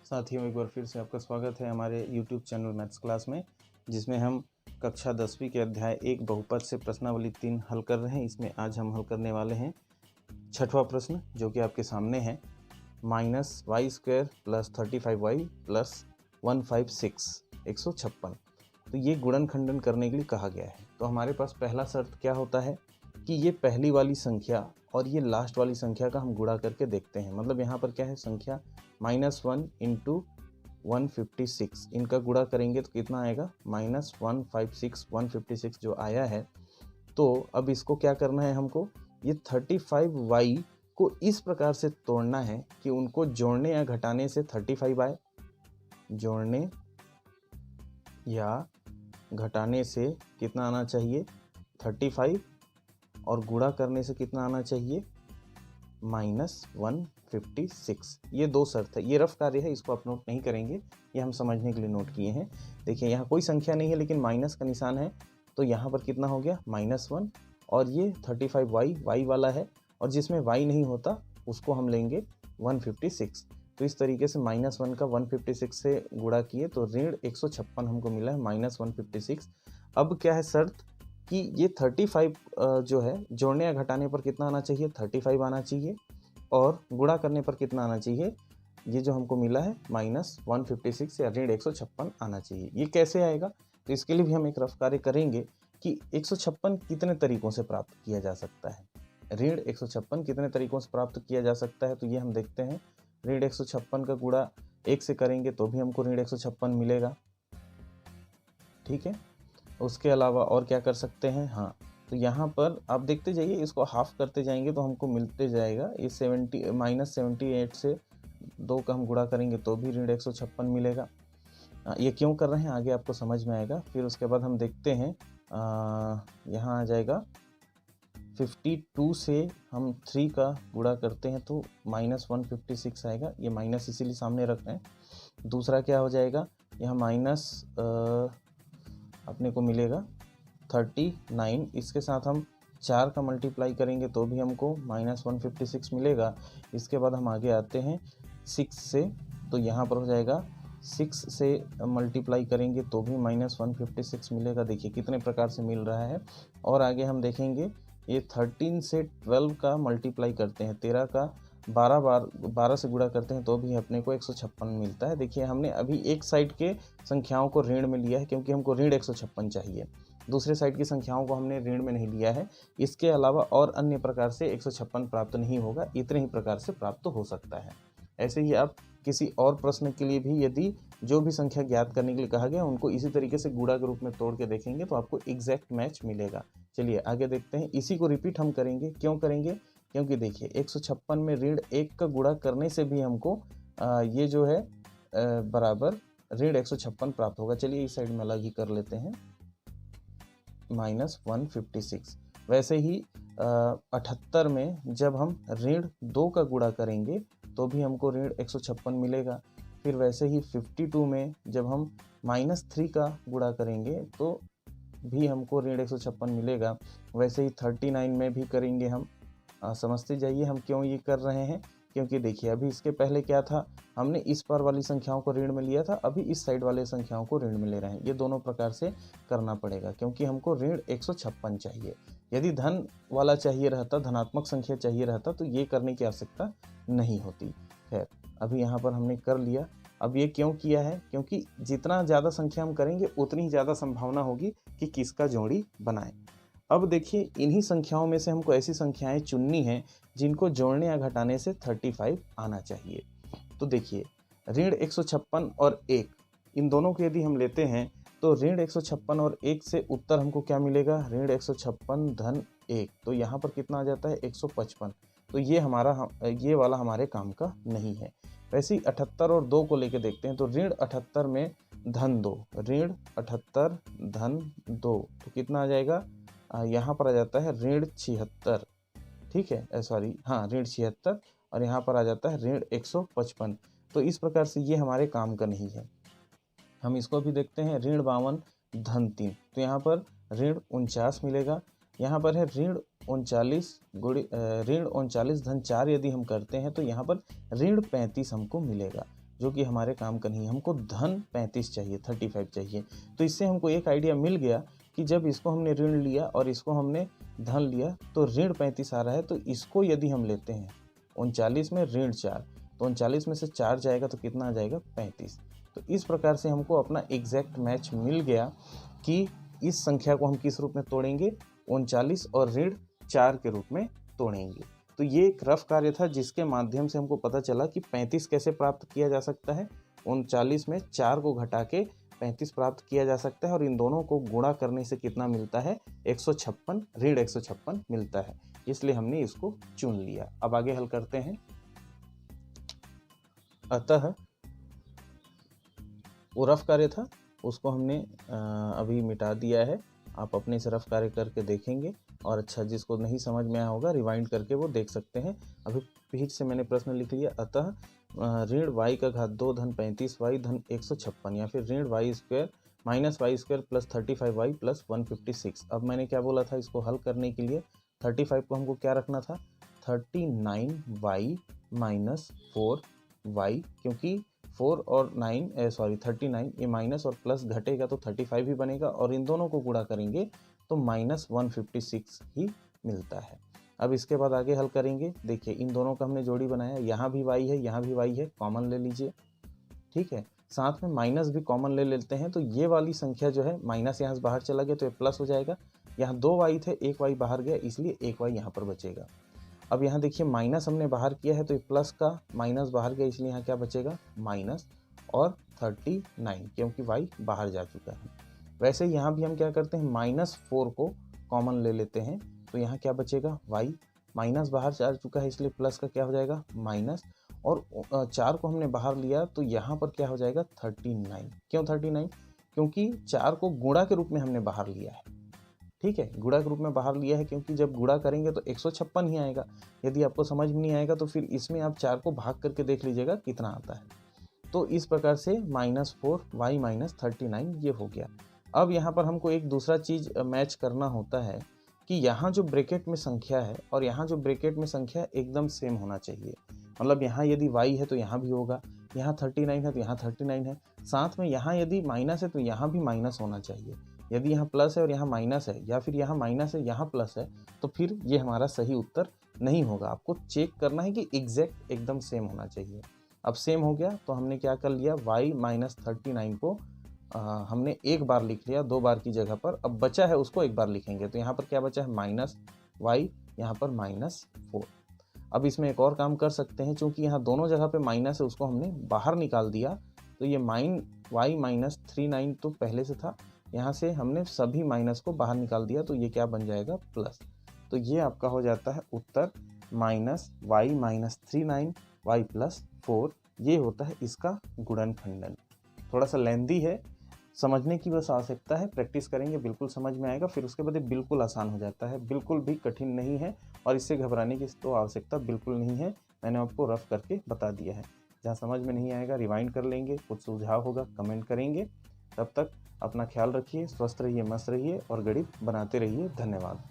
साथियों, एक बार फिर से आपका स्वागत है हमारे YouTube चैनल मैथ्स क्लास में, जिसमें हम कक्षा 10वीं के अध्याय 1 बहुपद से प्रश्नावली 3 हल कर रहे हैं। इसमें आज हम हल करने वाले हैं 6वां प्रश्न, जो कि आपके सामने है। -y² + 35y + 156 156। तो ये गुणनखंडन करने के लिए कहा गया है। तो हमारे पास पहला शर्त क्या होता है कि ये पहली वाली संख्या और ये लास्ट वाली संख्या का हम गुणा करके देखते हैं। मतलब यहाँ पर क्या है, संख्या -1 × 156, इनका गुणा करेंगे तो कितना आएगा, -156 156 जो आया है। तो अब इसको क्या करना है, हमको ये 35y को इस प्रकार से तोड़ना है कि उनको जोड़ने या घटाने से 35 आए, जोड़ने या घटाने से कितना आना चाहिए, 35, और गुणा करने से कितना आना चाहिए, -156। ये दो शर्त है। ये रफ कार्य है, इसको आप नोट नहीं करेंगे, ये हम समझने के लिए नोट किए हैं। देखिए यहाँ कोई संख्या नहीं है लेकिन माइनस का निशान है, तो यहाँ पर कितना हो गया, -1, और ये 35y y वाला है, और जिसमें y नहीं होता उसको हम लेंगे 156। तो इस तरीके से -1 का 156 से गुणा किए तो ऋण 156 हमको मिला है, -156। अब क्या है शर्त कि ये 35 जो है जोड़ने या घटाने पर कितना आना चाहिए, 35 आना चाहिए, और गुणा करने पर कितना आना चाहिए, ये जो हमको मिला है -156 या ऋण 156 आना चाहिए। ये कैसे आएगा, तो इसके लिए भी हम एक रफ कार्य करेंगे कि 156 कितने तरीकों से प्राप्त किया जा सकता है, ऋण 156 कितने तरीकों से प्राप्त किया जा सकता है। तो ये हम देखते हैं, ऋण 156 का गुणा 1 से करेंगे तो भी हमको ऋण 156 मिलेगा, ठीक है। उसके अलावा और क्या कर सकते हैं, हाँ, तो यहाँ पर आप देखते जाइए, इसको हाफ करते जाएंगे तो हमको मिलते जाएगा। ये -78 से 2 का हम गुणा करेंगे तो भी ऋण 156 मिलेगा। ये क्यों कर रहे हैं आगे आपको समझ में आएगा। फिर उसके बाद हम देखते हैं, यहाँ आ जाएगा 52 से हम 3 का गुणा करते हैं तो -156 आएगा। ये माइनस इसीलिए सामने रख रहे हैं। दूसरा क्या हो जाएगा, यहाँ माइनस अपने को मिलेगा 39, इसके साथ हम 4 का मल्टीप्लाई करेंगे तो भी हमको -156 मिलेगा। इसके बाद हम आगे आते हैं 6 से, तो यहाँ पर हो जाएगा 6 से मल्टीप्लाई करेंगे तो भी -156 मिलेगा। देखिए कितने प्रकार से मिल रहा है। और आगे हम देखेंगे, ये 13 से 12 का मल्टीप्लाई करते हैं, 13 का 12 से गुणा करते हैं तो भी अपने को 156 मिलता है। देखिए हमने अभी एक साइड के संख्याओं को ऋण में लिया है क्योंकि हमको ऋण 156 चाहिए, दूसरे साइड की संख्याओं को हमने ऋण में नहीं लिया है। इसके अलावा और अन्य प्रकार से 156 प्राप्त नहीं होगा, इतने ही प्रकार से प्राप्त हो सकता है। ऐसे ही आप किसी और प्रश्न के लिए भी यदि जो भी संख्या ज्ञात करने के लिए कहा गया उनको इसी तरीके से गुणा के रूप में तोड़ के देखेंगे तो आपको एग्जैक्ट मैच मिलेगा। चलिए आगे देखते हैं। इसी को रिपीट हम करेंगे, क्यों करेंगे, क्योंकि देखिए 156 में ऋण 1 का गुणा करने से भी हमको ये जो है बराबर ऋण 156 प्राप्त होगा। चलिए इस साइड में अलग ही कर लेते हैं, -156। वैसे ही 78 में जब हम ऋण 2 का गुणा करेंगे तो भी हमको ऋण 156 मिलेगा। फिर वैसे ही 52 में जब हम -3 का गुणा करेंगे तो भी हमको ऋण 156 मिलेगा। वैसे ही 39 में भी करेंगे हम। समझते जाइए हम क्यों ये कर रहे हैं, क्योंकि देखिए अभी इसके पहले क्या था, हमने इस पर वाली संख्याओं को ऋण में लिया था, अभी इस साइड वाले संख्याओं को ऋण में ले रहे हैं। ये दोनों प्रकार से करना पड़ेगा क्योंकि हमको ऋण 156 चाहिए। यदि धन वाला चाहिए रहता, धनात्मक संख्या चाहिए रहता तो ये करने की आवश्यकता नहीं होती। खैर अभी यहाँ पर हमने कर लिया। अब ये क्यों किया है, क्योंकि जितना ज़्यादा संख्या हम करेंगे उतनी ही ज़्यादा संभावना होगी कि किसका जोड़ी बनाए। अब देखिए इन्हीं संख्याओं में से हमको ऐसी संख्याएं चुननी हैं जिनको जोड़ने या घटाने से 35 आना चाहिए। तो देखिए ऋण 156 और 1, इन दोनों को यदि हम लेते हैं तो ऋण 156 और 1 से उत्तर हमको क्या मिलेगा, ऋण 156 धन 1। तो यहाँ पर कितना आ जाता है, 155। तो ये ये वाला हमारे काम का नहीं है। वैसे ही 78 और 2 को लेके देखते हैं तो ऋण 78 में धन 2, ऋण 78 धन 2, तो कितना आ जाएगा, यहाँ पर आ जाता है ऋण 76, ठीक है, सॉरी हाँ ऋण 76, और यहाँ पर आ जाता है ऋण 155। तो इस प्रकार से ये हमारे काम का नहीं है। हम इसको भी देखते हैं, ऋण 52 धन 3, तो यहाँ पर ऋण 49 मिलेगा। यहाँ पर है ऋण 39 धन 4, यदि हम करते हैं तो यहाँ पर ऋण 35 हमको मिलेगा। जो कि हमारे काम का नहीं है। हमको धन 35 चाहिए, 35 चाहिए। तो इससे हमको एक आइडिया मिल गया कि जब इसको हमने ऋण लिया और इसको हमने धन लिया तो ऋण 35 आ रहा है। तो इसको यदि हम लेते हैं 39 में ऋण 4, तो 39 में से 4 जाएगा तो कितना आ जाएगा 35। तो इस प्रकार से हमको अपना एग्जैक्ट मैच मिल गया कि इस संख्या को हम किस रूप में तोड़ेंगे, 39 और ऋण 4 के रूप में तोड़ेंगे। तो ये एक रफ कार्य था जिसके माध्यम से हमको पता चला कि 35 कैसे प्राप्त किया जा सकता है। 39 में 4 को घटा के 35 प्राप्त किया जा सकता है और इन दोनों को गुणा करने से कितना मिलता है, 156, ऋण 156 मिलता है। इसलिए हमने इसको चुन लिया। अब आगे हल करते हैं। अतः वो रफ कार्य था, उसको हमने अभी मिटा दिया है। आप अपने से रफ कार्य करके देखेंगे और अच्छा, जिसको नहीं समझ में आया होगा रिवाइंड करके वो देख सकते हैं। अभी फिर से मैंने प्रश्न लिख लिया। अतः ऋण y का घात 2 धन 35y धन 156, या फिर ऋण y square minus y square plus 35y plus 156। अब मैंने क्या बोला था इसको हल करने के लिए, 35 को हमको क्या रखना था, 39y माइनस 4y, क्योंकि 4 और 39 ये माइनस और प्लस घटेगा तो 35 ही बनेगा और इन दोनों को गुणा करेंगे तो माइनस 156 ही मिलता है। अब इसके बाद आगे हल करेंगे। देखिए इन दोनों का हमने जोड़ी बनाया, यहाँ भी y है यहाँ भी y है, कॉमन ले लीजिए। ठीक है, साथ में माइनस भी कॉमन ले लेते हैं। तो ये वाली संख्या जो है माइनस यहाँ से बाहर चला गया तो ये प्लस हो जाएगा। यहाँ 2 y थे, 1 y बाहर गया इसलिए 1 y यहाँ पर बचेगा। अब यहाँ देखिए माइनस हमने बाहर किया है तो ये प्लस का माइनस बाहर गया इसलिए यहाँ क्या बचेगा, माइनस और 39, क्योंकि y बाहर जा चुका है। वैसे यहाँ भी हम क्या करते हैं, -4 को कॉमन ले लेते हैं तो यहाँ क्या बचेगा, y माइनस बाहर जा चुका है इसलिए प्लस का क्या हो जाएगा, माइनस, और 4 को हमने बाहर लिया तो यहाँ पर क्या हो जाएगा 39। क्यों 39? क्योंकि 4 को गुणा के रूप में हमने बाहर लिया है। ठीक है, गुणा के रूप में बाहर लिया है क्योंकि जब गुणा करेंगे तो 156 ही आएगा। यदि आपको समझ में नहीं आएगा तो फिर इसमें आप 4 को भाग करके देख लीजिएगा कितना आता है। तो इस प्रकार से -4y माइनस 39 ये हो गया। अब यहाँ पर हमको एक दूसरा चीज़ मैच करना होता है कि यहाँ जो ब्रैकेट में संख्या है और यहाँ जो ब्रैकेट में संख्या है एकदम सेम होना चाहिए। मतलब यहाँ यदि y है तो यहाँ भी होगा, यहाँ 39 है तो यहाँ 39 है, साथ में यहाँ यदि माइनस है तो यहाँ भी माइनस होना चाहिए। यदि यहाँ प्लस है और यहाँ माइनस है, या फिर यहाँ माइनस है यहाँ प्लस है, तो फिर ये हमारा सही उत्तर नहीं होगा। आपको चेक करना है कि एग्जैक्ट एकदम सेम होना चाहिए। अब सेम हो गया तो हमने क्या कर लिया, y माइनस 39 को हमने एक बार लिख लिया 2 बार की जगह पर। अब बचा है उसको एक बार लिखेंगे तो यहाँ पर क्या बचा है, माइनस y, यहाँ पर -4। अब इसमें एक और काम कर सकते हैं, चूँकि यहाँ दोनों जगह पे माइनस है उसको हमने बाहर निकाल दिया तो ये y माइनस 39 तो पहले से था, यहाँ से हमने सभी माइनस को बाहर निकाल दिया तो ये क्या बन जाएगा, प्लस। तो ये आपका हो जाता है उत्तर -y माइनस 39 y प्लस 4। ये होता है इसका गुणनखंडन। थोड़ा सा लेंदी है, समझने की बस आवश्यकता है, प्रैक्टिस करेंगे बिल्कुल समझ में आएगा, फिर उसके बाद बिल्कुल आसान हो जाता है, बिल्कुल भी कठिन नहीं है और इससे घबराने की तो आवश्यकता बिल्कुल नहीं है। मैंने आपको रफ करके बता दिया है। जहाँ समझ में नहीं आएगा रिवाइंड कर लेंगे, कुछ सुझाव होगा कमेंट करेंगे। तब तक अपना ख्याल रखिए, स्वस्थ रहिए, मस्त रहिए और गणित बनाते रहिए। धन्यवाद।